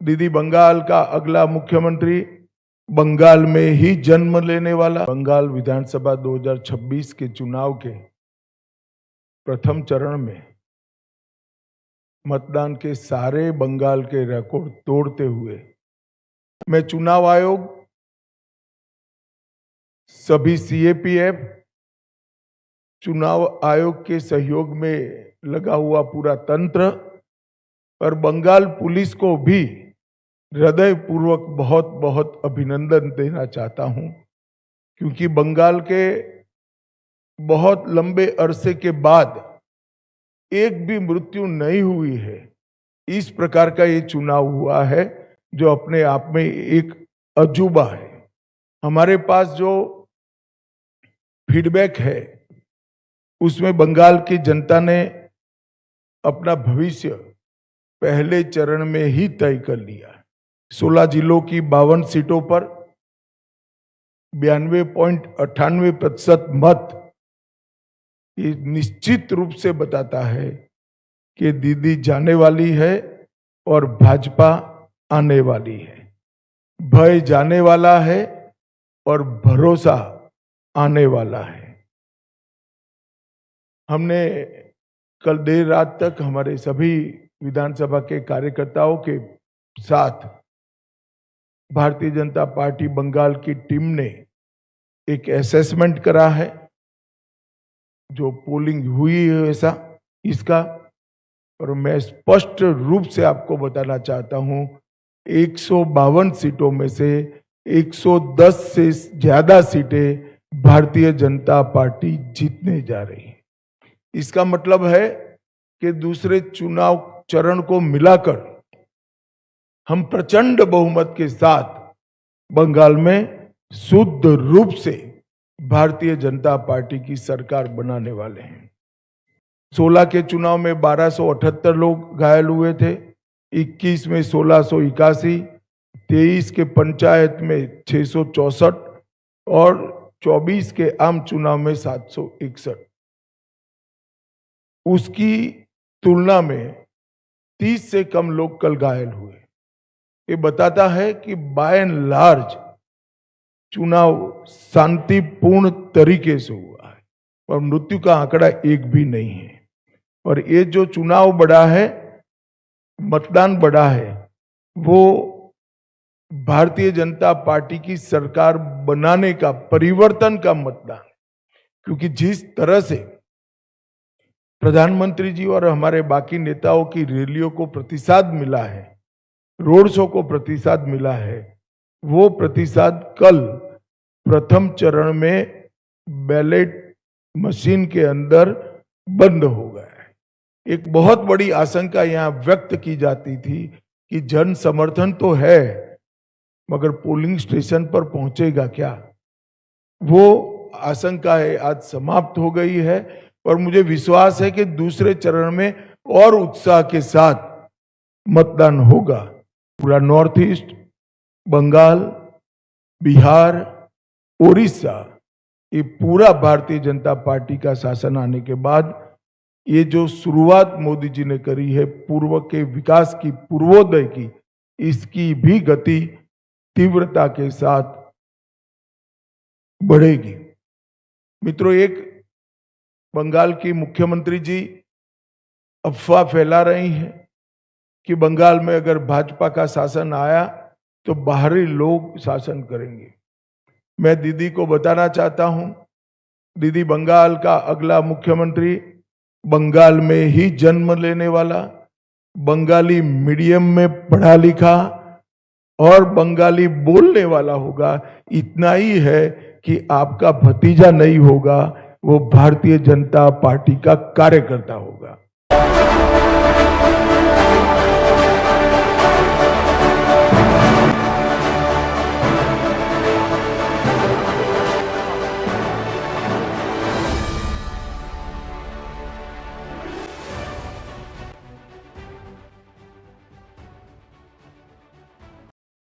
दीदी बंगाल का अगला मुख्यमंत्री, बंगाल में ही जन्म लेने वाला। बंगाल विधानसभा 2026 के चुनाव के प्रथम चरण में मतदान के सारे बंगाल के रिकॉर्ड तोड़ते हुए मैं चुनाव आयोग, सभी सीएपीएफ, चुनाव आयोग के सहयोग में लगा हुआ पूरा तंत्र और बंगाल पुलिस को भी हृदय पूर्वक बहुत बहुत अभिनंदन देना चाहता हूं, क्योंकि बंगाल के बहुत लंबे अरसे के बाद एक भी मृत्यु नहीं हुई है। इस प्रकार का ये चुनाव हुआ है जो अपने आप में एक अजूबा है। हमारे पास जो फीडबैक है उसमें बंगाल की जनता ने अपना भविष्य पहले चरण में ही तय कर लिया। 16 जिलों की 52 सीटों पर 92.98% मत ये निश्चित रूप से बताता है कि दीदी जाने वाली है और भाजपा आने वाली है। भय जाने वाला है और भरोसा आने वाला है। हमने कल देर रात तक हमारे सभी विधानसभा के कार्यकर्ताओं के साथ भारतीय जनता पार्टी बंगाल की टीम ने एक असेसमेंट करा है, जो पोलिंग हुई है वैसा इसका, और मैं स्पष्ट रूप से आपको बताना चाहता हूं 152 सीटों में से 110 से ज्यादा सीटें भारतीय जनता पार्टी जीतने जा रही है। इसका मतलब है कि दूसरे चुनाव चरण को मिलाकर हम प्रचंड बहुमत के साथ बंगाल में शुद्ध रूप से भारतीय जनता पार्टी की सरकार बनाने वाले हैं। 16 के चुनाव में 1278 लोग घायल हुए थे, 21 में 1681, 23 के पंचायत में 664 और 24 के आम चुनाव में 761। उसकी तुलना में 30 से कम लोग कल घायल हुए। ये बताता है कि बाय एंड लार्ज चुनाव शांतिपूर्ण तरीके से हुआ है और मृत्यु का आंकड़ा एक भी नहीं है। और ये जो चुनाव बढ़ा है, मतदान बढ़ा है, वो भारतीय जनता पार्टी की सरकार बनाने का, परिवर्तन का मतदान, क्योंकि जिस तरह से प्रधानमंत्री जी और हमारे बाकी नेताओं की रैलियों को प्रतिसाद मिला है, रोड शो को प्रतिसाद मिला है, वो प्रतिसाद कल प्रथम चरण में बैलेट मशीन के अंदर बंद हो गया है। एक बहुत बड़ी आशंका यहां व्यक्त की जाती थी कि जन समर्थन तो है मगर पोलिंग स्टेशन पर पहुंचेगा क्या, वो आशंका है आज समाप्त हो गई है। और मुझे विश्वास है कि दूसरे चरण में और उत्साह के साथ मतदान होगा। पूरा नॉर्थ ईस्ट, बंगाल, बिहार, उड़ीसा, ये पूरा भारतीय जनता पार्टी का शासन आने के बाद ये जो शुरुआत मोदी जी ने करी है पूर्व के विकास की, पूर्वोदय की, इसकी भी गति तीव्रता के साथ बढ़ेगी। मित्रों, एक बंगाल की मुख्यमंत्री जी अफवाह फैला रही हैं कि बंगाल में अगर भाजपा का शासन आया तो बाहरी लोग शासन करेंगे। मैं दीदी को बताना चाहता हूं, दीदी बंगाल का अगला मुख्यमंत्री, बंगाल में ही जन्म लेने वाला, बंगाली मीडियम में पढ़ा लिखा और बंगाली बोलने वाला होगा। इतना ही है कि आपका भतीजा नहीं होगा, वो भारतीय जनता पार्टी का कार्यकर्ता होगा।